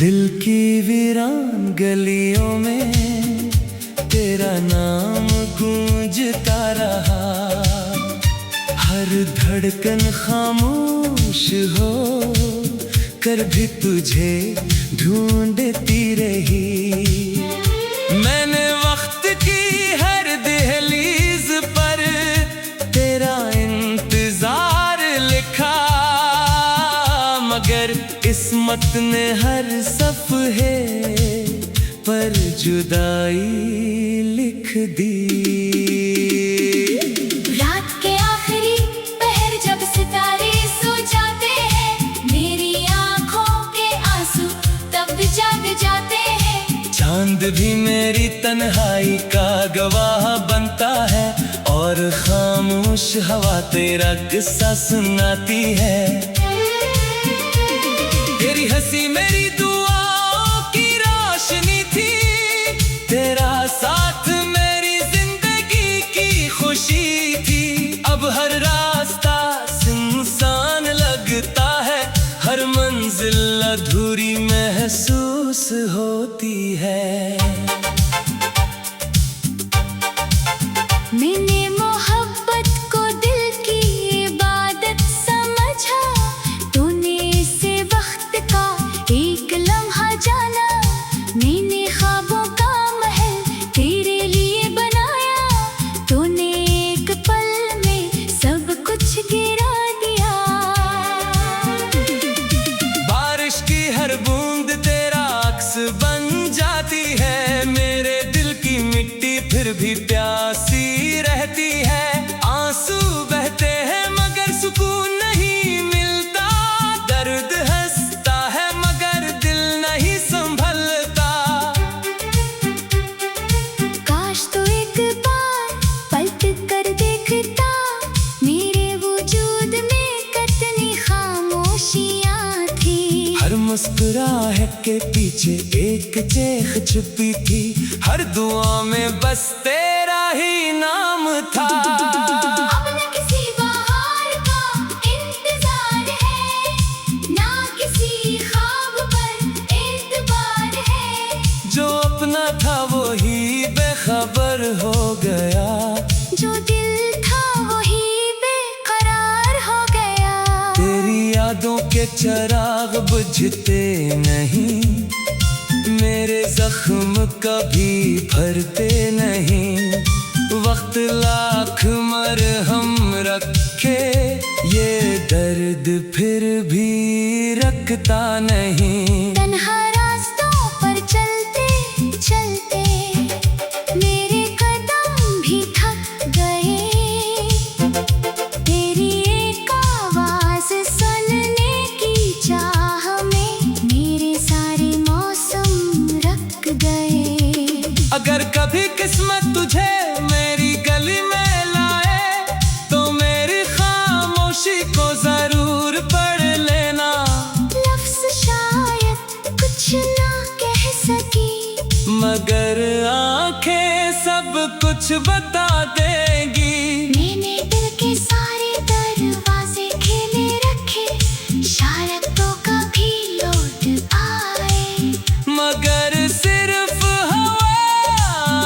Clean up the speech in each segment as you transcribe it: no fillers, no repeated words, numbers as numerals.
दिल की वीरान गलियों में तेरा नाम गूंजता रहा। हर धड़कन खामोश हो कर भी तुझे ढूंढती रही। मैंने वक्त की हर दहलीज पर तेरा इंतजार लिखा, मगर किस्मत ने हर सफ़हे पर जुदाई लिख दी। रात के आखिरी पहर जब सितारे सो जाते हैं, मेरी आँखों के आंसू तब जाग जाते हैं। चांद भी मेरी तन्हाई का गवाह बनता है और खामोश हवा तेरा किस्सा सुनाती है। तेरी हंसी मेरी दुआओं की रोशनी थी, तेरा साथ मेरी जिंदगी की खुशी थी। अब हर रास्ता सुनसान लगता है, हर मंजिल अधूरी महसूस होती है। मैंने मोहब्बत को दिल की इबादत समझा, तूने इसे वक्त का एक लम्हा जाना। मैंने ख्वाबों का महल तेरे लिए बनाया, तूने एक पल में सब कुछ गिरा दिया। बारिश की हर बूंद तेरा अक्स बन जाती है, मेरे दिल की मिट्टी फिर भी प्यासी रहती है। आंसू बहते हैं मगर सुकून नहीं मिलता, दर्द हंसता है मगर दिल नहीं संभलता। काश तो एक बार पलट कर देखता, मेरे वजूद में कितनी खामोशियाँ थी। हर मुस्कुराहट के पीछे एक चेख छुपी थी, हर दुआ में बस तेरा ही नाम था। अब न किसी बहार का इंतजार है, ना किसी ख्वाब पर एतबार है। जो अपना था वो ही बेखबर हो गया, जो दिल था वही बेकरार हो गया। तेरी यादों के चिराग बुझते नहीं, मेरे जख्म कभी भरते नहीं। वक्त लाख मरहम रखे, ये दर्द फिर भी रखता नहीं। तन्हा रास्तों पर चलते चलते मेरे कदम भी थक गए, तेरी एक आवाज सुनने की चाह में मेरे सारे मौसम रख गए। अगर कभी किस्मत तुझे मेरी गली में लाए, तो मेरी खामोशी को जरूर पढ़ लेना। लफ्ज़ शायद कुछ ना कह सकी, मगर आंखें सब कुछ बता देंगी। मैंने दिल के सारे दरवाजे खेले रखे, शायद तो कभी लौट आए। मगर सिर्फ हवा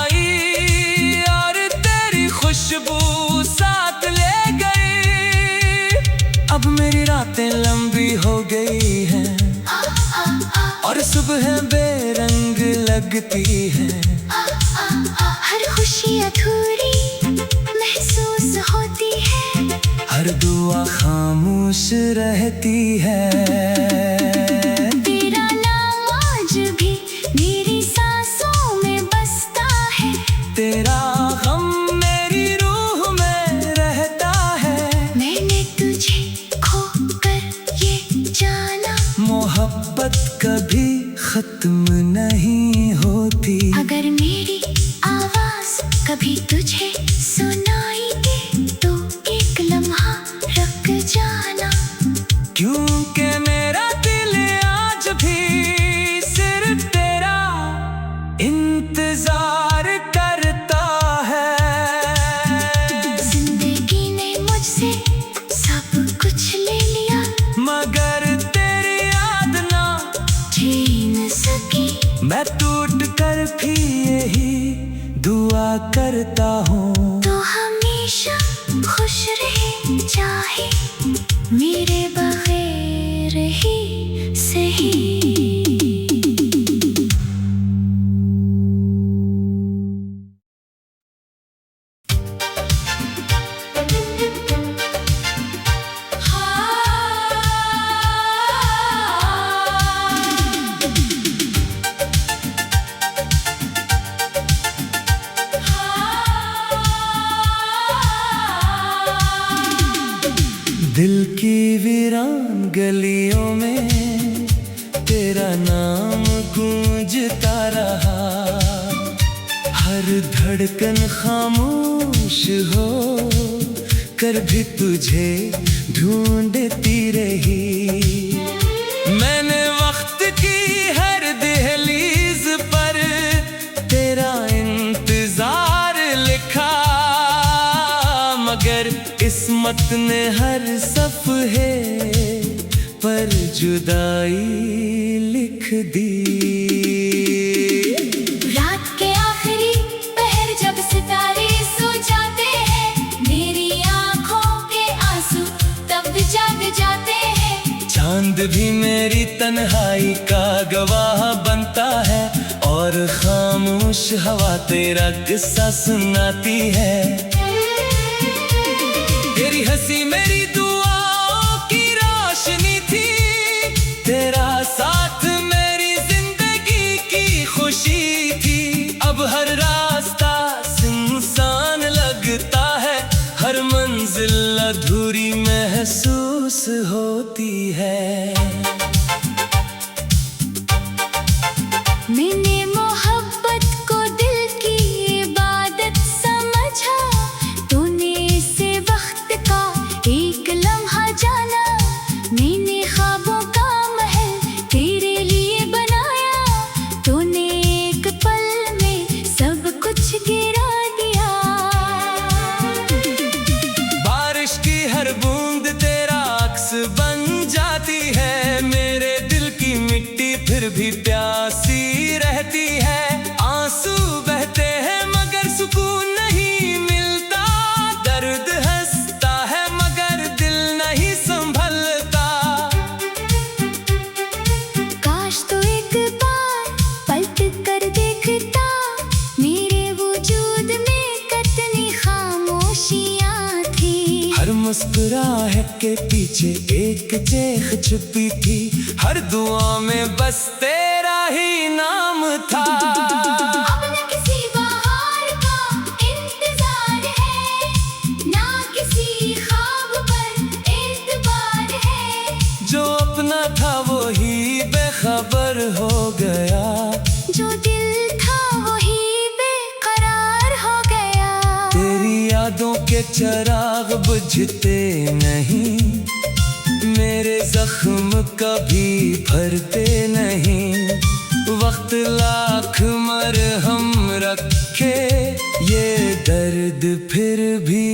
आई और तेरी खुशबू साथ ले गई। अब मेरी रातें लंबी हो गई हैं और सुबह बेरंग लगती है। हर खुशी अधूरी महसूस होती है, हर दुआ खामोश रहती है। तेरा नाम आज भी मेरी सांसों में बसता है, तेरा गम मेरी रूह में रहता है। मैंने तुझे खोकर ये जाना, मोहब्बत कभी खत्म नहीं होती। अगर मेरी आवाज कभी तुझे सुनाई दे तो एक लम्हा रुक जाना, क्योंकि मेरा दिल आज भी सिर्फ तेरा इंतजार करता है। जिंदगी ने मुझसे सब कुछ ले लिया, मगर तेरी याद ना चैन मैं टूट कर भी यही दुआ करता हूँ। तो हमेशा खुश रहे, चाहे मेरे बगैर ही सही। दिल की वीरान गलियों में तेरा नाम गूंजता रहा, हर धड़कन खामोश हो कर भी तुझे ढूंढती रही। मैंने वक्त की हर दहलीज पर तेरा इंतजार लिखा, मगर किस्मत ने हर सफ़हे पर जुदाई लिख दी। रात के आखिरी पहर जब सितारे सो जाते हैं, मेरी आंखों के आंसू तब जाग जाते हैं। चांद भी मेरी तन्हाई का गवाह बनता है, और खामोश हवा तेरा किस्सा सुनाती है। तेरी हंसी मेरी दुआओं की रोशनी थी, तेरा साथ मेरी जिंदगी की खुशी थी। अब हर रास्ता सुनसान लगता है, हर मंजिल अधूरी महसूस होती है। मैंने मोहब्बत को दिल की इबादत समझा, तूने इसे वक्त का एक लम्हा जाना। मैंने ख्वाबों का महल तेरे लिए बनाया, तूने एक पल में सब कुछ गिरा दिया। बारिश की हर बूंद तेरा अक्स बन जाती है, मेरे दिल की मिट्टी फिर भी प्यासी रहती है। आंसू बहते हैं मगर सुकून नहीं मिलता, दर्द हंसता है मगर दिल नहीं संभलता। काश तो एक बार पलट कर देखता, मेरे वजूद में कितनी खामोशियाँ थी। हर मुस्कुराहट के पीछे एक चेख छुपी थी, हर दुआ में बस तेरा ही नाम था। अब न किसी बहार का इंतजार है, ना किसी ख्वाब पर एतबार है। जो अपना था वो ही बेखबर हो गया, जो दिल था वही बेकरार हो गया। तेरी यादों के चिराग बुझते नहीं, मेरे जख्म कभी भरते नहीं। वक्त लाख मरहम रखे, ये दर्द फिर भी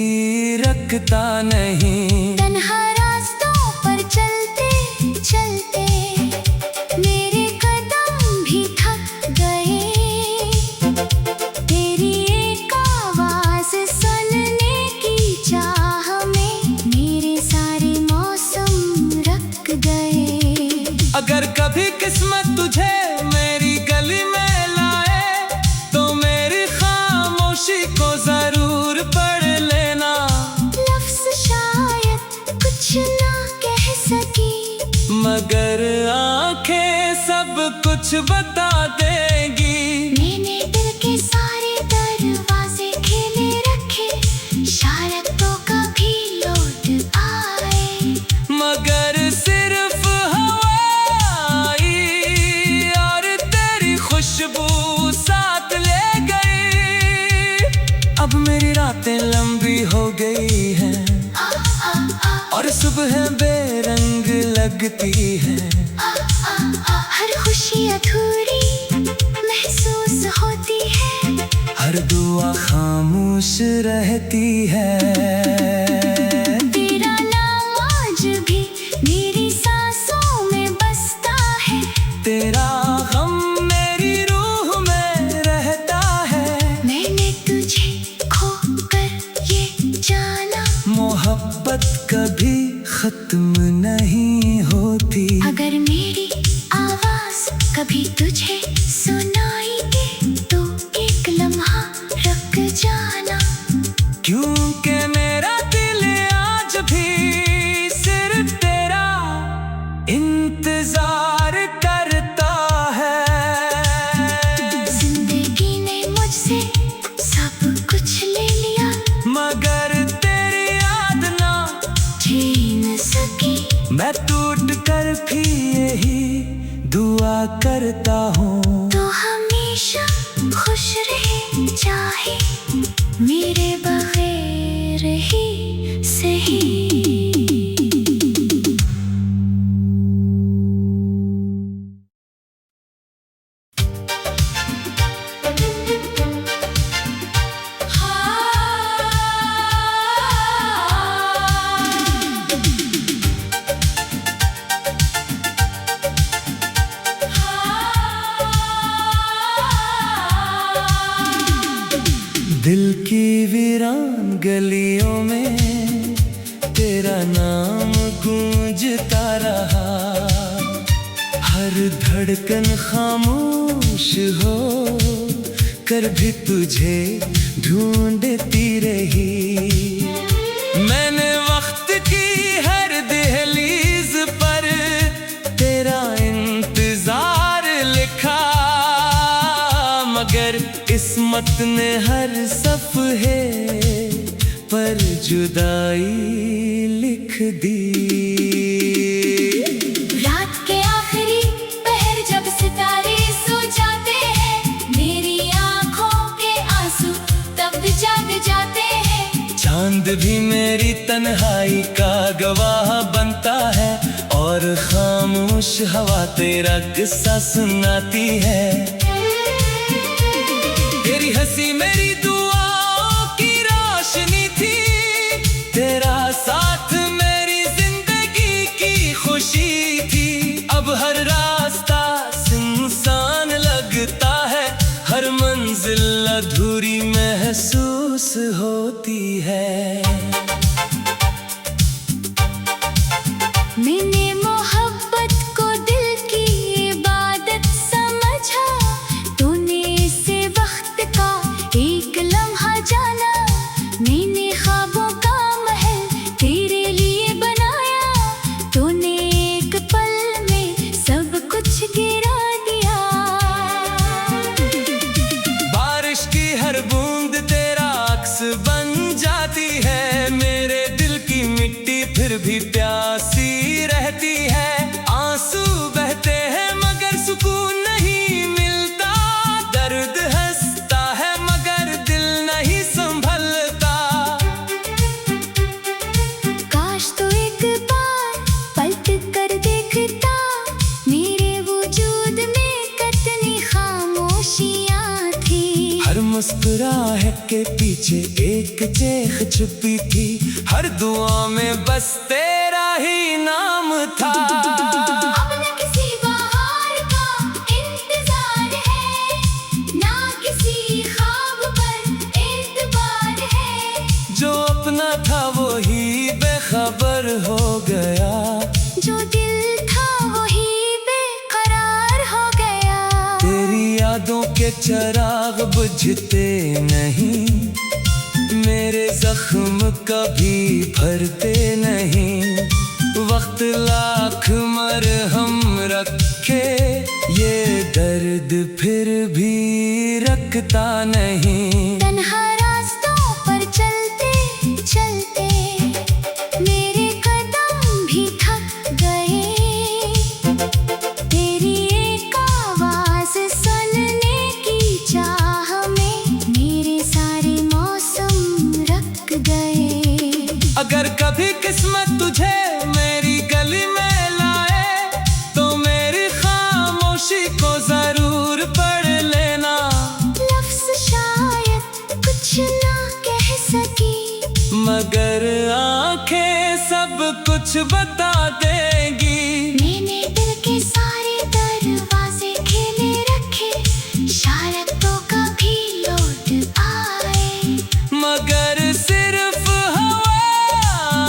रखता नहीं। तन्हा रास्तों पर चलते चलते मेरे कदम भी थक गए, तेरी एक आवाज सुनने की चाह में मेरे सारे मौसम रख गए। अगर कभी किस्मत तुझे मेरी गली में लाए, तो मेरी खामोशी को जरूर पढ़ लेना। लफ्ज़ शायद कुछ ना कह सकी, मगर आंखें सब कुछ बता देंगी। मैंने दिल के सारे दरवाजे खेले रखे, शायद तो कभी लौट आए। मगर सिर्फ हवाई और तेरी खुशबू साथ ले गई। अब मेरी रातें लंबी हो गई हैं, और सुबह बेरंग लगती है। हर खुशी अधूरी महसूस होती है, हर दुआ खामोश रहती है। तेरा नाम आज भी मेरी सांसों में बसता है, तेरा गम मेरी खत्म नहीं होती। अगर मेरी आवाज कभी तुझे सुनाई दे तो एक लम्हा रुक जाना, क्योंकि मेरा दिल आज भी सिर्फ तेरा इंतजार करता है। जिंदगी ने मुझसे सब कुछ ले लिया, मगर तेरी याद ना छीन सकी। मैं टूट कर भी यही दुआ करता हूँ, तो हमेशा खुश रहे, चाहे मेरे बगैर ही सही। दिल की वीरान गलियों में तेरा नाम गूंजता रहा, हर धड़कन खामोश हो कर भी तुझे ढूंढती रही। मैंने वक्त की हर दहलीज पर तेरा इंतजार लिखा, मगर किस्मत ने हर सफ़हे पर जुदाई लिख दी। रात के आखिरी पहर जब सितारे सो जाते हैं, मेरी आंखों के आंसू तब जाग जाते हैं। चांद भी मेरी तन्हाई का गवाह बनता है, और खामोश हवा तेरा किस्सा सुनाती है। तेरी हंसी मेरी दुआओं की रोशनी थी, तेरा साथ मेरी जिंदगी की खुशी थी। अब हर रास्ता सुनसान लगता है, हर मंजिल अधूरी महसूस होती है। मैंने मोहब्बत को दिल की इबादत समझा, तूने इसे वक्त का एक लम्हा जाना। मैंने ख्वाबों का महल तेरे लिए बनाया, तूने एक पल में सब कुछ गिरा दिया। बारिश की हर बूंद तेरा अक्स बन जाती है, मेरे दिल की मिट्टी फिर भी प्यासी रहती है। आंसू बहते हैं मगर सुकून नहीं मिलता, दर्द हंसता है मगर दिल नहीं संभलता। काश तो एक बार पलट कर देखता, मेरे वजूद में कितनी खामोशियाँ थी। हर मुस्कुराहट के पीछे एक चेख छुपी थी, हर दुआ में बस तेरा ही नाम था। अब न किसी बहार का इंतजार है, ना किसी ख्वाब पर एतबार है। जो अपना था वो ही बेखबर हो गया, जो दिल था वही बेकरार हो गया। तेरी यादों के चिराग बुझते नहीं, मेरे जख्म कभी भरते नहीं। वक्त लाख मरहम रखे, ये दर्द फिर भी रखता नहीं। तन्हा रास्तों पर चलते चलते मेरे कदम भी थक गए, तेरी एक आवाज सुनने की चाह में मेरे सारे मौसम रख गए। अगर कभी किस्मत तुझे मेरी गली में लाए, तो मेरी खामोशी को जरूर पढ़ लेना। लफ्ज़ शायद कुछ ना कह सकी, मगर आंखें सब कुछ बता देंगी। मैंने दिल के सारे दरवाजे खेले रखे, शायद तो कभी लौट आए। मगर सिर्फ हवा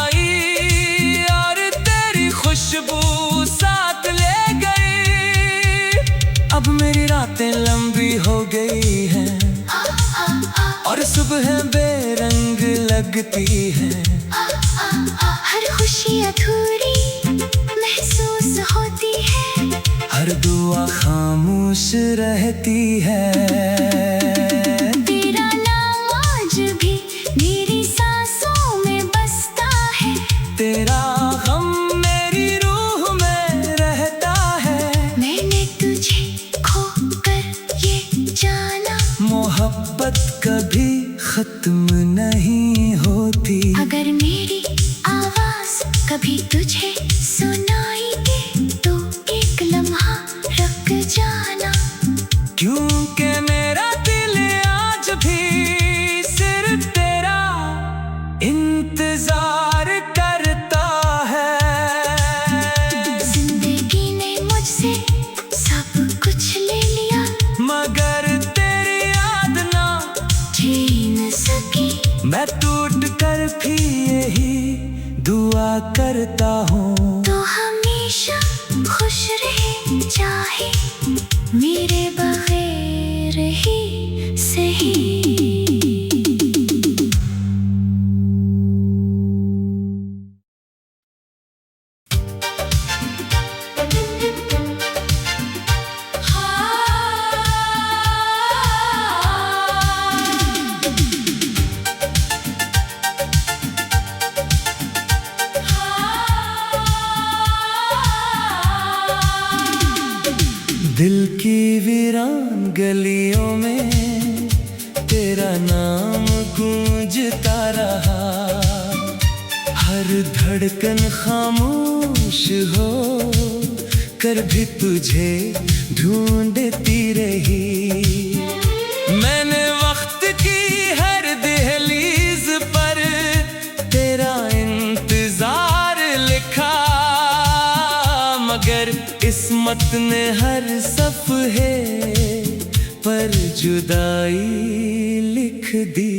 आई और हो गई है और सुबह बेरंग लगती है। हर खुशी अधूरी महसूस होती है, हर दुआ खामोश रहती है। तेरा नाम आज भी मेरी सांसों में बसता है, तेरा गम मेरी रूह में रहता है। मैंने तुझे खोकर ये जाना, मोहब्बत कभी खत्म नहीं होती। अगर मेरी आवाज कभी तुझे सुनाई दे तो एक लम्हा रुक जाना, क्योंकि मेरा दिल आज भी सिर्फ तेरा इंतजार करता है। जिंदगी ने मुझसे सब कुछ ले लिया, मगर तेरी याद ना छीन सकी। मैं टूट कर भी यही दुआ करता हूँ, तो हमेशा खुश रहे, चाहे मेरे बगैर ही सही। दिल की वीरान गलियों में तेरा नाम गूंजता रहा। हर धड़कन खामोश हो कर भी तुझे ढूंढती रही। मैंने वक्त की हर दहलीज पर तेरा इंतजार लिखा, मगर किस्मत ने हर सफ़े पर जुदाई लिख दी।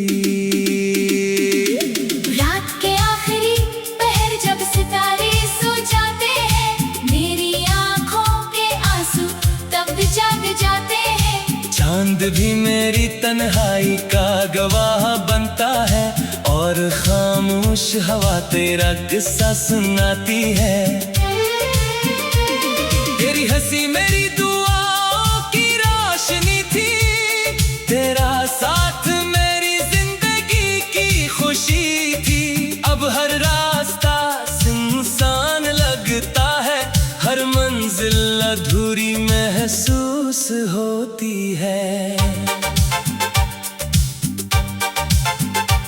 रात के आखिरी पहर जब सितारे सो जाते हैं, मेरी आंखों के आंसू तब जाग जाते हैं। चांद भी मेरी तन्हाई का गवाह बनता है और खामोश हवा तेरा किस्सा सुनाती है। तेरी हंसी मेरी दुआओं की रोशनी थी, तेरा साथ मेरी जिंदगी की खुशी थी। अब हर रास्ता सुनसान लगता है, हर मंजिल अधूरी महसूस होती है।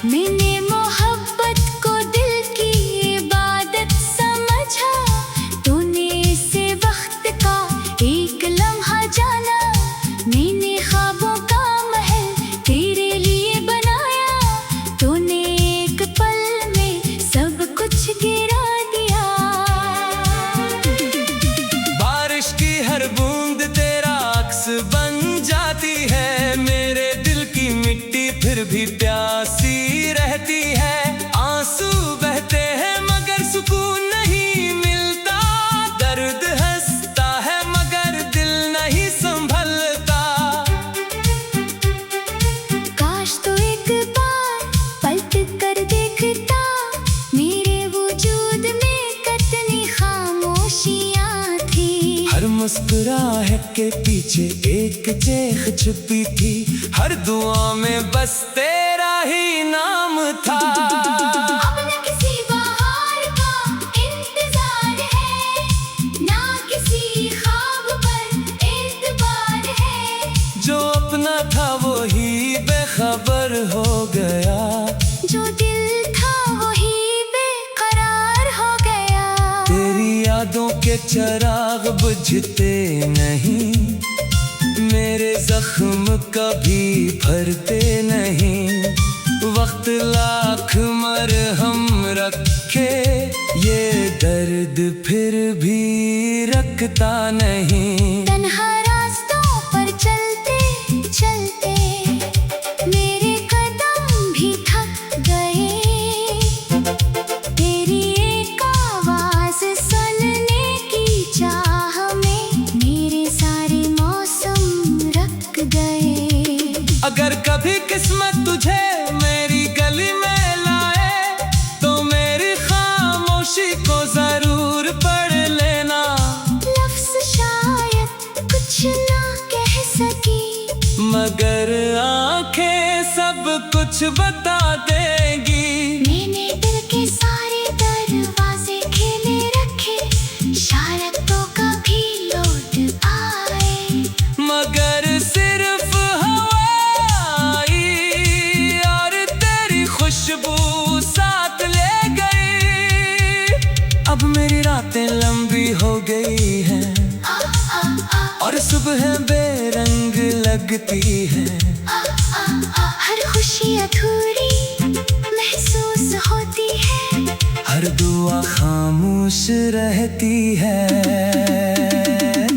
मैंने मोहब्बत को दिल की इबादत समझा, तूने इसे वक्त का एक लम्हा जाना। मैंने ख्वाबों का महल तेरे लिए बनाया, तूने एक पल में सब कुछ गिरा दिया। बारिश की हर बूंद तेरा अक्स बन जाती है, मेरे दिल की मिट्टी फिर भी प्यासी रहती है। आंसू बहते हैं मगर सुकून नहीं मिलता, दर्द हंसता है मगर दिल नहीं संभलता। काश तो एक बार पलट कर देखता, मेरे वजूद में कितनी खामोशियाँ थी। हर मुस्कुराहट के पीछे एक चेख छुपी थी, हर दुआ में बस तेरा ही नाम था। अब न किसी बहार का इंतजार है, ना किसी ख्वाब पर एतबार है। जो अपना था वो ही बेखबर हो गया, जो दिल था वही बेकरार हो गया। तेरी यादों के चिराग बुझते नहीं, मेरे जख्म कभी भरते नहीं। वक्त लाख मरहम रखे, ये दर्द फिर भी रखता नहीं। तन्हा रास्तों पर चलते चलते मेरे कदम भी थक गए, तेरी एक आवाज सुनने की चाह में मेरे सारे मौसम रुक गए। कुछ बता देगी। मैंने दिल के सारे दरवाजे खेले रखे, शायद तो कभी लौट आए, मगर सिर्फ हवा आई और तेरी खुशबू साथ ले गई। अब मेरी रातें लंबी हो गई हैं और सुबह बेरंग लगती है। हर खुशी अधूरी महसूस होती है, हर दुआ खामोश रहती है।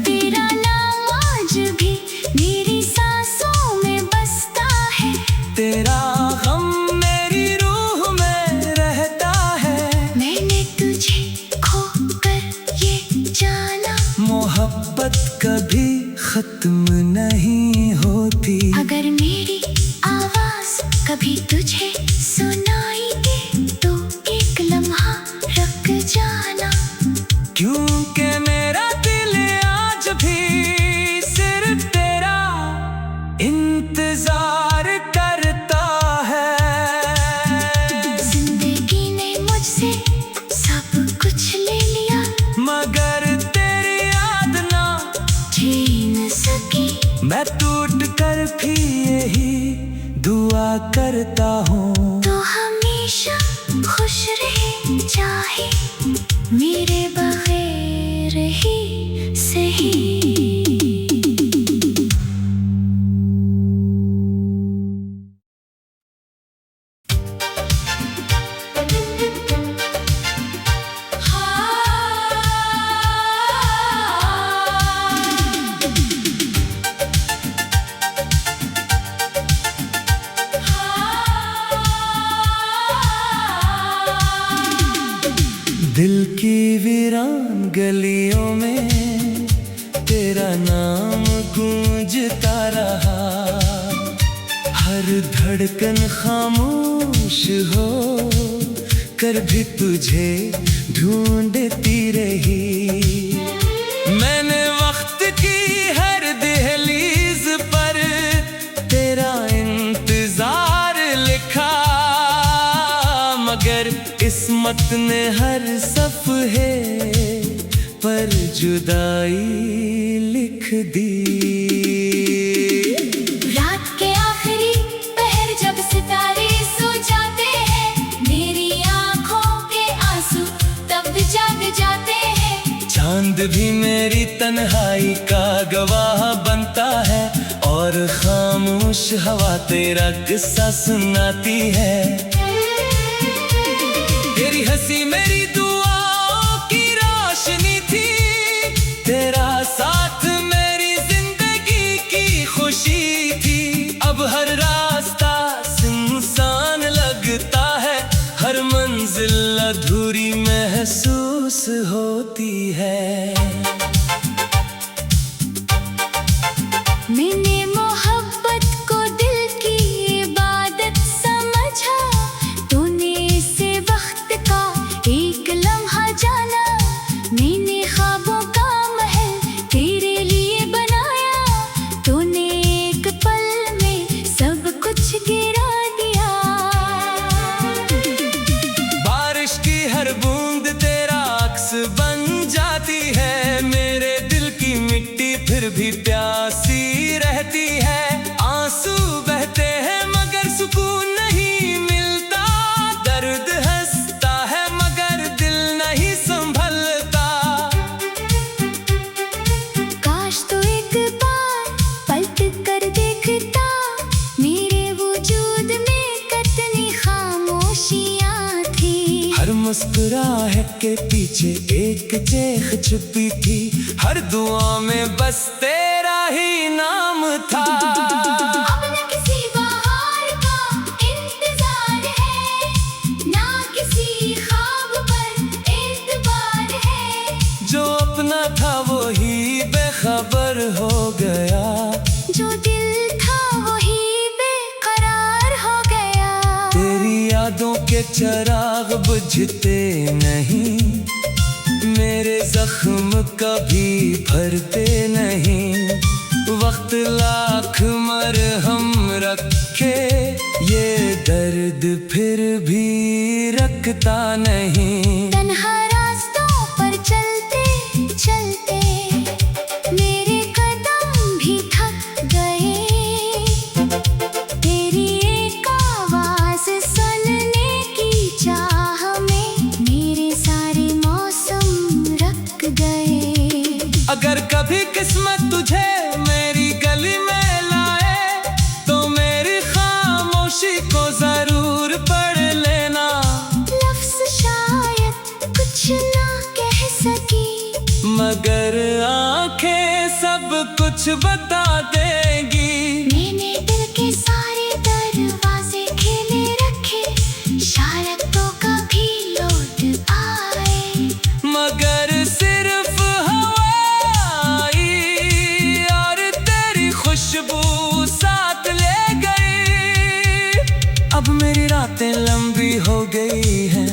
तेरा नाम आज भी मेरी सांसों में बसता है, तेरा गम मेरी रूह में रहता है। मैंने तुझे खोकर ये जाना, मोहब्बत कभी खत्म नहीं होती। अगर मेरी आवाज कभी तुझे सुनाई दे तो एक लम्हा रुक जाना, क्योंकि मेरा दिल आज भी सिर्फ तेरा इंतजार करता है। जिंदगी ने मुझसे सब कुछ ले लिया, मगर तेरी याद ना छीन सकी। मैं टूट कर भी यही दुआ करता हूँ, तो हमेशा खुश रहे, चाहे मेरे बगैर ही सही। दिल की वीरान गलियों में तेरा नाम गूंजता रहा। हर धड़कन खामोश हो कर भी तुझे ढूंढती रही। मैंने वक्त की हर दहलीज पर तेरा इंतजार लिखा, मगर किस्मत ने हर सफ़हे पर जुदाई लिख दी। रात के आखिरी पहर जब सितारे सो जाते हैं, मेरी आंखों के आंसू तब जाग जाते हैं। चांद भी मेरी तन्हाई का गवाह बनता है और खामोश हवा तेरा किस्सा सुनाती है। तेरी हंसी मेरी दुआओं की रोशनी थी, तेरा साथ मेरी जिंदगी की खुशी थी। अब हर रास्ता सुनसान लगता है, हर मंजिल अधूरी महसूस होती है। मैंने मोहब्बत को दिल की इबादत समझा, तूने इसे वक्त का एक लम्हा जाना। मैंने ख्वाबों का महल तेरे लिए बनाया, तूने एक पल में सब कुछ गिरा दिया। बारिश की हर बूंद तेरा अक्स बन जाती है, मेरे दिल की मिट्टी फिर भी प्यासी रहती है। आंसू बहते हैं मगर सुकून नहीं मिलता, दर्द हंसता है मगर दिल नहीं संभलता। काश तो एक बार पलट कर देखता, मेरे वजूद में कितनी खामोशियाँ थी। हर मुस्कुराहट के पीछे एक चेख छुपी थी, हर दुआ में बस तेरा ही नाम था। अब न किसी बहार का इंतजार है, ना किसी ख्वाब पर एतबार है। जो अपना था वो ही बेखबर हो गया, जो दिल था वही बेकरार हो गया। तेरी यादों के चिराग बुझते नहीं, मेरे जख्म कभी भरते नहीं। वक्त लाख मरहम रखे, ये दर्द फिर भी रखता नहीं। तन्हा रास्तों पर चलते चलते मेरे कदम भी थक गए। तेरी एक आवाज सुनने की चाह में मेरे सारे मौसम रख गए। अगर कभी किस्मत तुझे मेरी गली में लाए तो मेरी खामोशी को जरूर पढ़ लेना। लफ्ज़ शायद कुछ ना कह सकी, मगर आंखें सब कुछ बता देंगी। मैंने दिल के सारे दरवाजे खेले रखे, शायद तो कभी लौट आए। मगर सिर्फ हवा आई और तेरी खुशबू साथ ले गई। अब मेरी रातें लंबी हो गई हैं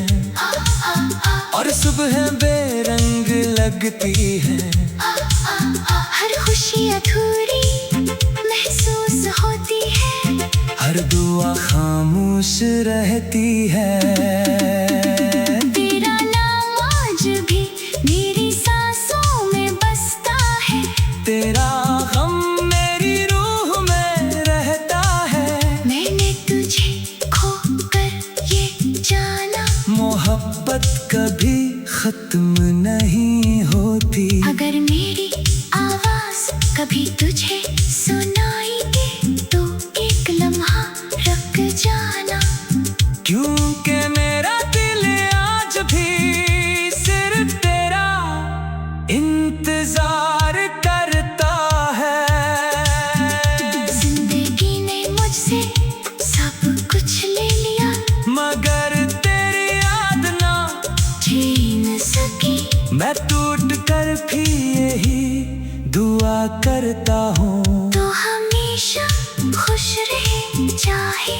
और सुबह बेरंग लगती है। हर खुशी अधूरी महसूस होती है, हर दुआ खामोश रहती है। तेरा नाम आज भी मेरी सांसों में बसता है। तेरा गम मेरी रूह में रहता है। मैंने तुझे खोकर ये जाना, मोहब्बत कभी खत्म नहीं होती। अगर मेरी आवाज कभी तुझे सुनाई दे तो एक लम्हा रुक जाना। क्योंकि मेरा दिल आज भी सिर्फ तेरा इंतजार करता है। जिंदगी ने मुझसे सब कुछ ले लिया, मगर तेरी याद ना छीन सकी। मैं टूट कर भी यही दुआ करता हूँ। तो हमेशा खुश रहे चाहे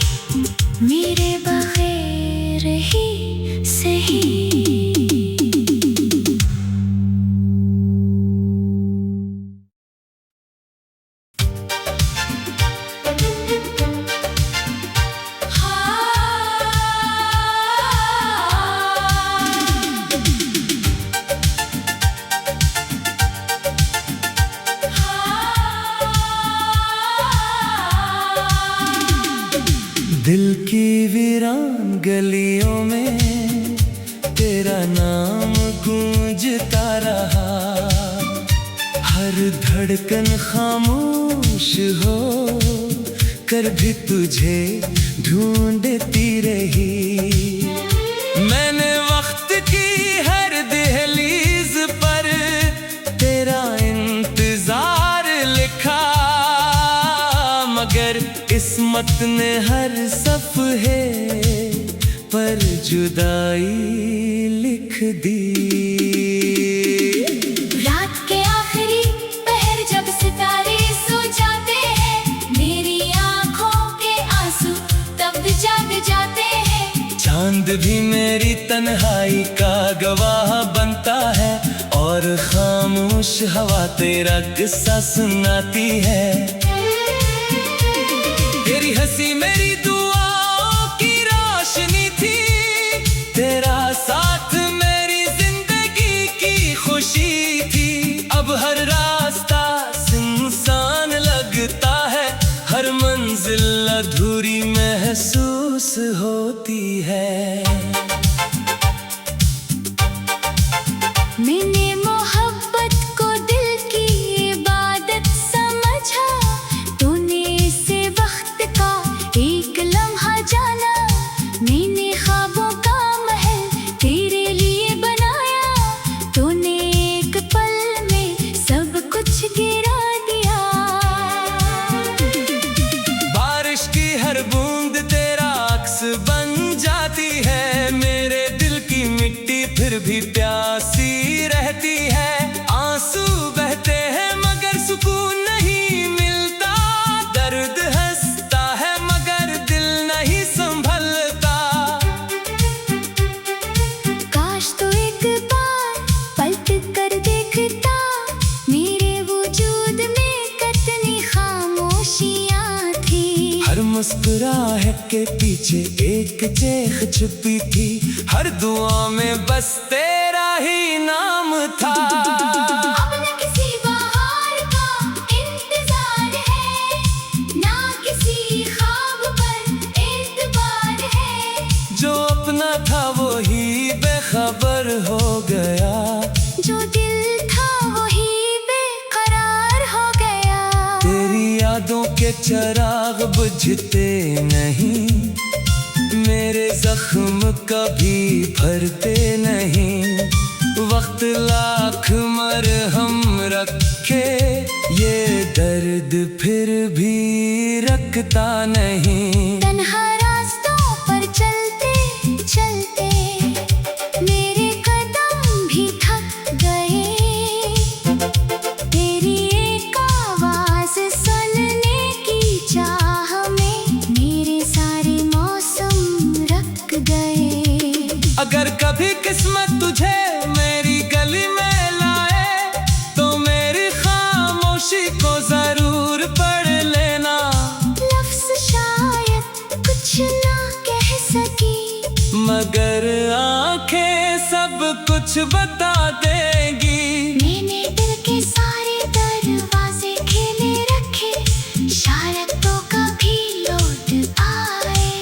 मेरे बगैर ही सही। दिल की वीरान गलियों में तेरा नाम गूंजता रहा। हर धड़कन खामोश हो कर भी तुझे ढूंढती रही। मैंने वक्त की हर दहलीज पर तेरा इंतजार लिखा, मगर किस्मत ने हर सफ़े पर जुदाई लिख दी। रात के आखिरी पहर जब सितारे सो जाते हैं, मेरी आंखों के आंसू तब जाग जाते हैं। चांद भी मेरी तन्हाई का गवाह बनता है और खामोश हवा तेरा किस्सा सुनाती है। तेरी हंसी मेरी दुआओं की रोशनी थी, तेरा साथ मेरी जिंदगी की खुशी थी। अब हर रास्ता सुनसान लगता है, हर मंजिल अधूरी महसूस होती है। मैंने मोहब्बत को दिल की इबादत समझा, तूने इसे वक्त का एक लम्हा जाना। मैंने ख्वाबों का महल तेरे लिए बनाया, तूने एक पल में सब कुछ गिरा दिया। बारिश की हर बूंद तेरा अक्स बन जाती है, मेरे दिल की मिट्टी फिर भी प्यासी रहती है। आंसू बहते हैं मगर सुकून नहीं मिलता, दर्द हंसता है मगर दिल नहीं संभलता। काश तो एक बार पलट कर देखता, मेरे वजूद में कितनी मुस्कुराहट के पीछे एक चेख छुपी थी, हर दुआ में बस तेरा ही नाम था। अब न किसी बहार का इंतजार है, ना किसी ख्वाब पर एतबार है। जो अपना था वो ही बेखबर हो गया, जो दिल था वही बेकरार हो गया। तेरी यादों के चिराग बुझते नहीं, मेरे जख्म कभी भरते नहीं। वक्त लाख मरहम रखे, ये दर्द फिर भी रखता नहीं। तन्हा रास्तों पर चलते चलते मेरे कदम भी थक गए। तेरी एक आवाज सुनने की चाह में मेरे सारे मौसम रख गए। अगर कभी किस्मत तुझे मेरी गली में लाए, तो मेरी खामोशी को जरूर पढ़ लेना। लफ्ज़ शायद कुछ ना कह सकी, मगर आंखें सब कुछ बता देंगी। मैंने दिल के सारे दरवाजे खेले रखे, शायद तो कभी लौट आए।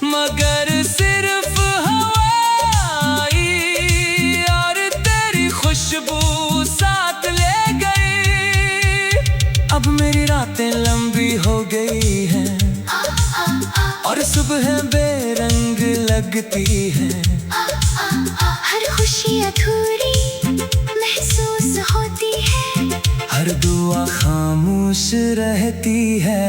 मगर सिर्फ हवाई और तेरी खुशबू साथ ले गई। अब मेरी रातें लंबी हो गई हैं और सुबह बेरंग लगती है। हर खुशी अधूरी महसूस होती है, हर दुआ खामोश रहती है।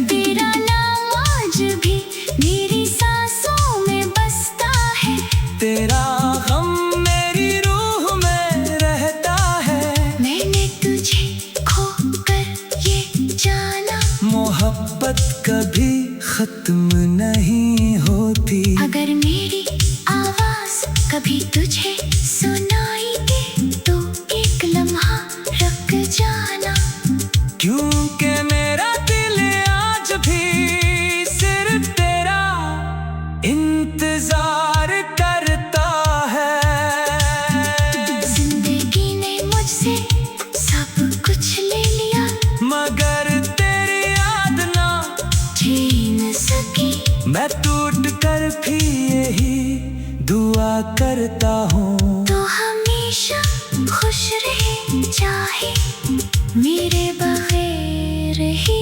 तेरा नाम आज भी मेरी सांसों में बसता है। तेरा गम मेरी रूह में रहता है। मैंने तुझे खोकर ये जाना, मोहब्बत कभी खत्म नहीं होती। अगर मेरी आवाज कभी तुझे सुनाई दे तो एक लम्हा रुक जाना। क्योंकि मेरा दिल आज भी सिर्फ तेरा इंतजार करता है। जिंदगी ने मुझसे सब कुछ ले लिया, मगर तेरी याद ना छीन सकी। मैं टूट कर भी यही दुआ करता हूँ, तो हमेशा खुश रहे, चाहे मेरे बगैर ही।